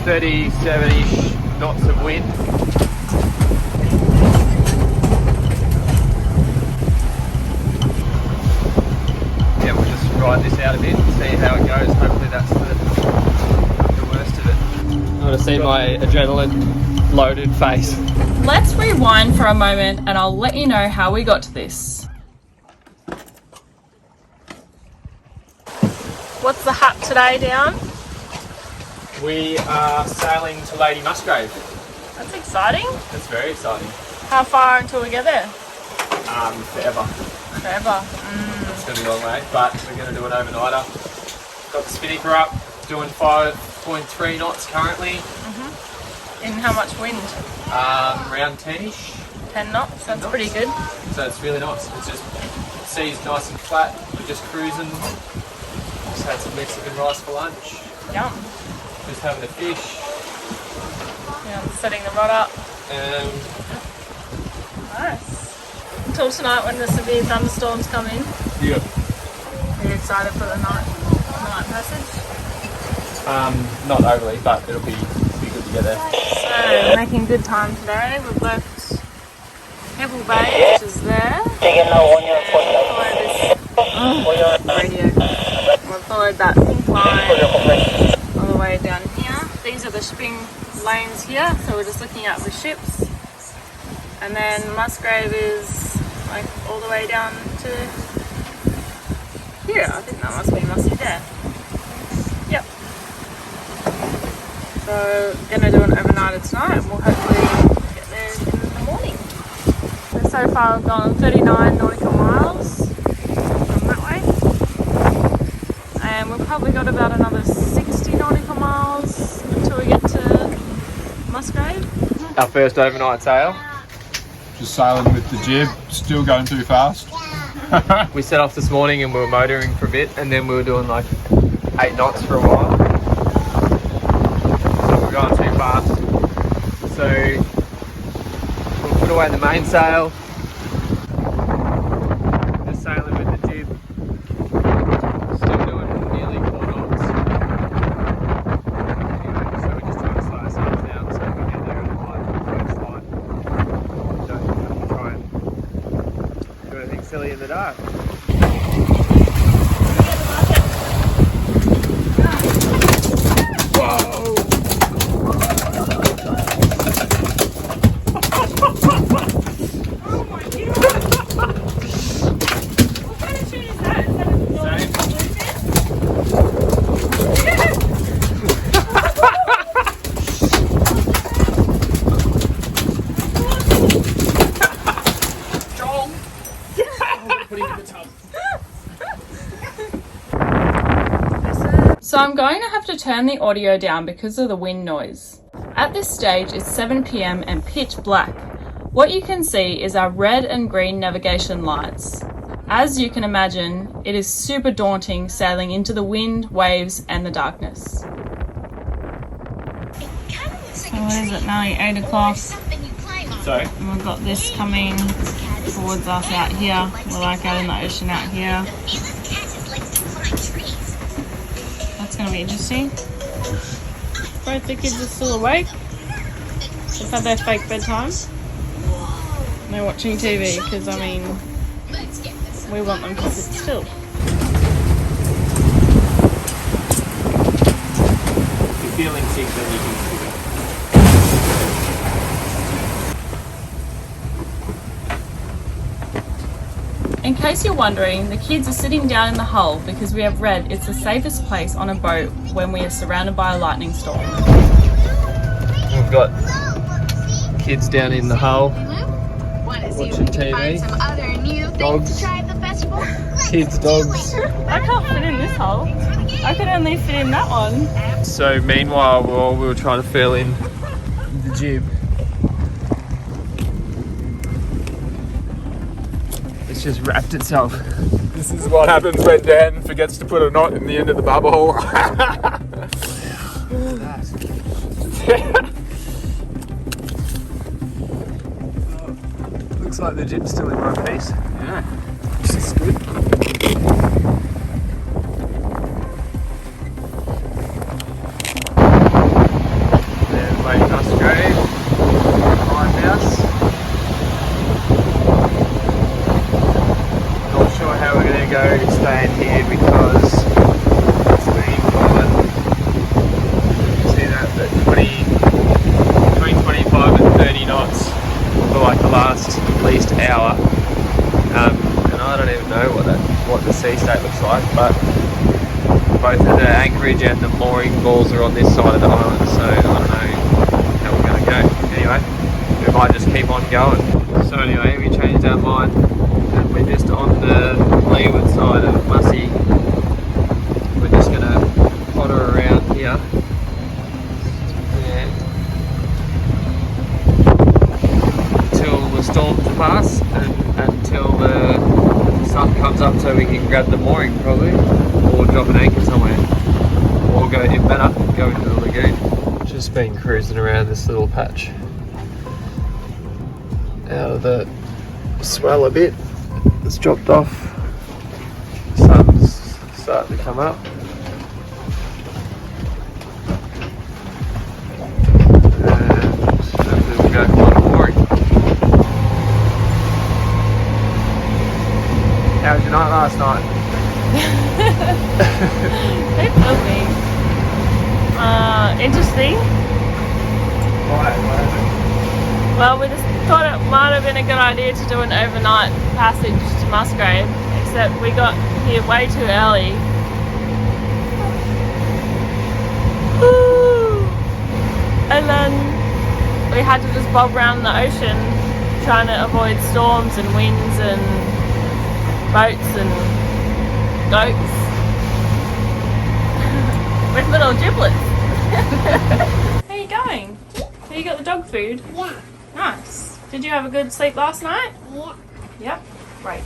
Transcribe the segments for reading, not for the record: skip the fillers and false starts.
37-ish knots of wind. Yeah, we'll just ride this out a bit and see how it goes. Hopefully that's the worst of it. I want to see my adrenaline loaded face. Let's rewind for a moment and I'll let you know how we got to this. What's the hap today, down? We are sailing to Lady Musgrave. That's exciting. That's very exciting. How far until we get there? Forever. Forever. It's going to be a long way, but we're going to do an overnighter. Got the spinnaker up, doing 5.3 knots currently. In how much wind? Around 10-ish. 10 knots, that's pretty good. So it's really nice. It's just, the sea's nice and flat. We're just cruising. Just had some Mexican rice for lunch. Yum. Just having a fish. Yeah, setting the rod up. Nice. Until tonight when the severe thunderstorms come in. Yeah. Are you excited for the night passage? Not overly, but it'll be good to get there. So, making good time today. We've left Hervey Bay, which is there. Radio. We've followed that pink line all the way down here. These are the shipping lanes here, so we're just looking out for ships. And then Musgrave is like all the way down to here. I think that must be Mussie there. Yep. So, gonna do an overnighter tonight and we'll hopefully get there in the morning. So far we've gone 39 nautical miles from that way. And we've probably got about another 60 nautical miles until we get to Musgrave. Our first overnight sail. Just sailing with the jib, still going too fast. We set off this morning and we were motoring for a bit, and then we were doing like 8 knots for a while. So we're going too fast. So we'll put away the mainsail. Just sailing with the jib. Still doing nearly 4 knots. Anyway, so we're just trying to slow ourselves down so we can get there in the first light. Don't have to try and do anything silly in the dark. Whoa! Oh my god! What kind of tune is that? Is that a So I'm going to have to turn the audio down because of the wind noise. At this stage it's 7 PM and pitch black. What you can see is our red and green navigation lights. As you can imagine, it is super daunting sailing into the wind, waves and the darkness. So what is it now? 8 o'clock. Sorry? And we've got this coming towards us out here. We're like out in the ocean out here. That's going to be interesting. Both the kids are still awake. They've had their fake bedtime. And they're watching TV because, I mean, we want them to sit still. If you're feeling sick, then you can sit. In case you're wondering, the kids are sitting down in the hull because we have read it's the safest place on a boat when we are surrounded by a lightning storm. We've got kids down in the hull watching TV. Dogs. Kids, dogs. I can't fit in this hull. I could only fit in that one. So meanwhile, we were trying to fill in the jib. It's just wrapped itself. This is what happens when Dan forgets to put a knot in the end of the bubble hole. Looks like the jib's still in one piece. Yeah, this is good. go staying here because it's been blowing. See that? Between 25 and 30 knots for like the last at least hour. And I don't even know what the sea state looks like, but both the anchorage and the mooring balls are on this side of the island, so I don't know how we're going to go. Anyway, we might just keep on going. So anyway, we changed our mind and we're just on the leeward side of Mussy. We're just going to potter around here. Yeah. Until the storms pass and until the sun comes up so we can grab the mooring probably, or drop an anchor somewhere, or go in better, go into the lagoon. Just been cruising around this little patch out of the swell a bit. It's dropped off, sun's starting to come up. And hopefully we'll go find a mooring. How was your night last night? Don't tell me. Interesting. Why? Well, we just thought it might have been a good idea to do an overnight passage to Musgrave, except we got here way too early. Woo! And then we had to just bob around the ocean trying to avoid storms and winds and boats and goats with little giblets. How are you going? Have you got the dog food? Yeah. Nice. Did you have a good sleep last night? Yeah. Yep. Great.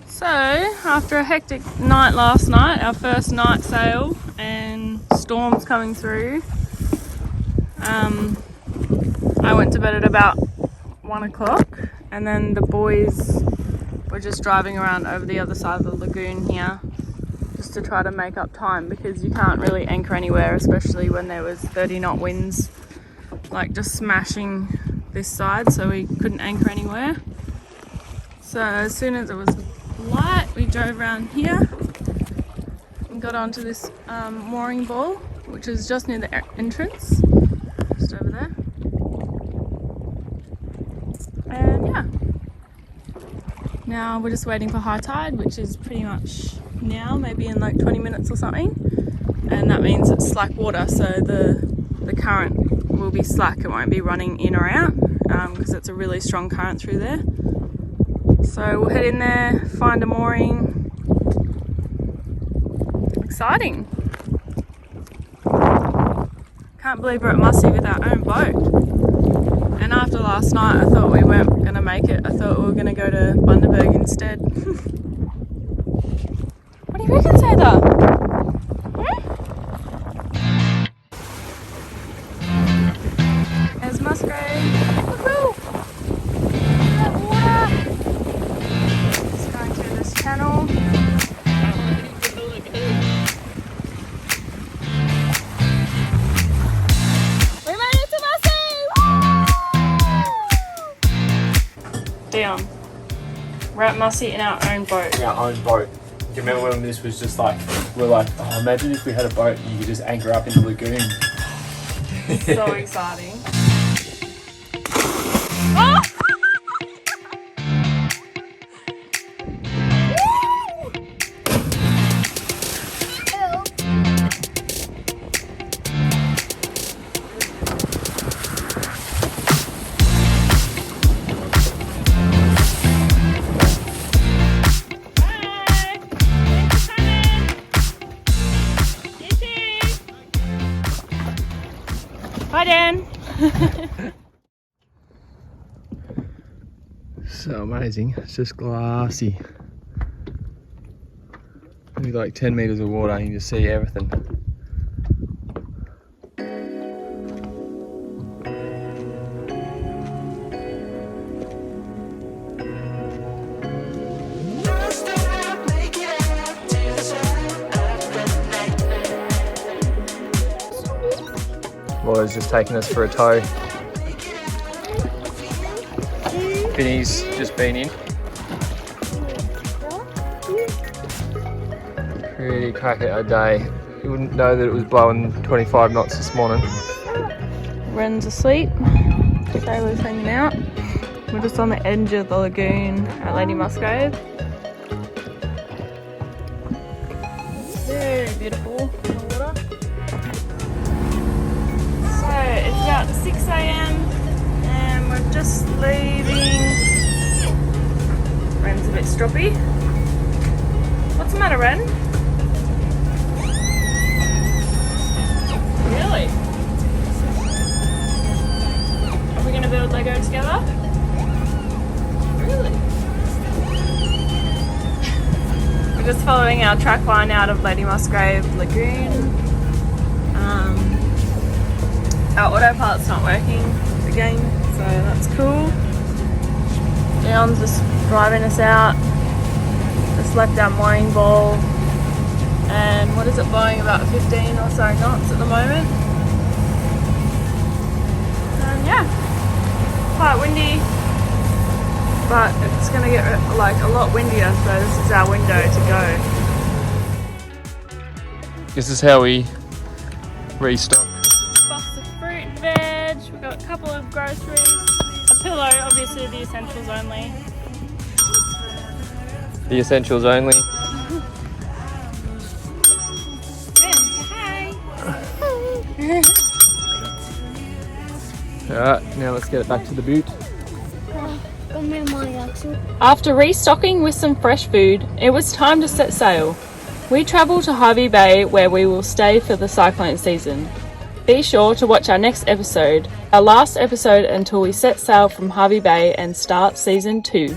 So, after a hectic night last night, our first night sail and storms coming through, I went to bed at about 1 o'clock, and then the boys were just driving around over the other side of the lagoon here just to try to make up time, because you can't really anchor anywhere, especially when there was 30 knot winds like just smashing this side, so we couldn't anchor anywhere. So as soon as it was light, we drove around here and got onto this mooring ball, which is just near the entrance, just over there. And yeah, now we're just waiting for high tide, which is pretty much now, maybe in like 20 minutes or something, and that means it's slack water, so the current will be slack. It won't be running in or out because it's a really strong current through there. So we'll head in there, find a mooring. Exciting. Can't believe we're at Mussy with our own boat. And after last night, I thought we weren't going to make it. I thought we were going to go to Bundaberg instead. What do you reckon, Seda? There's Musgrave. Woohoo! That water! Just going through this channel. We made it to Mussy! Dion, we're at Mussy in our own boat. Our own boat. Do you remember when this was just like, we're like, oh, imagine if we had a boat and you could just anchor up in the lagoon. So exciting. Oh! Bye, Dan. So amazing. It's just glassy. Maybe like 10 meters of water, you can just see everything. Laura's just taking us for a tow. Vinny's just been in. Really cracking a day. You wouldn't know that it was blowing 25 knots this morning. Ren's asleep. Sailor's hanging out. We're just on the edge of the lagoon at Lady Musgrave. Very beautiful in the water. So it's about 6 AM and we're just leaving. Ren's a bit stroppy. What's the matter, Ren? Really? Are we going to build Lego together? Really? We're just following our track line out of Lady Musgrave Lagoon. Our autopilot's not working again, so that's cool. Leon's just driving us out. Just left our mooring ball. And what is it, blowing about 15 or so knots at the moment. And yeah, quite windy. But it's going to get like a lot windier, so this is our window to go. This is how we restock. Box of fruit and veg, we've got a couple of groceries, a pillow, obviously the essentials only. The essentials only. Hi! Alright, now let's get it back to the boot. After restocking with some fresh food, it was time to set sail. We travel to Hervey Bay where we will stay for the cyclone season. Be sure to watch our next episode, our last episode until we set sail from Hervey Bay and start season 2.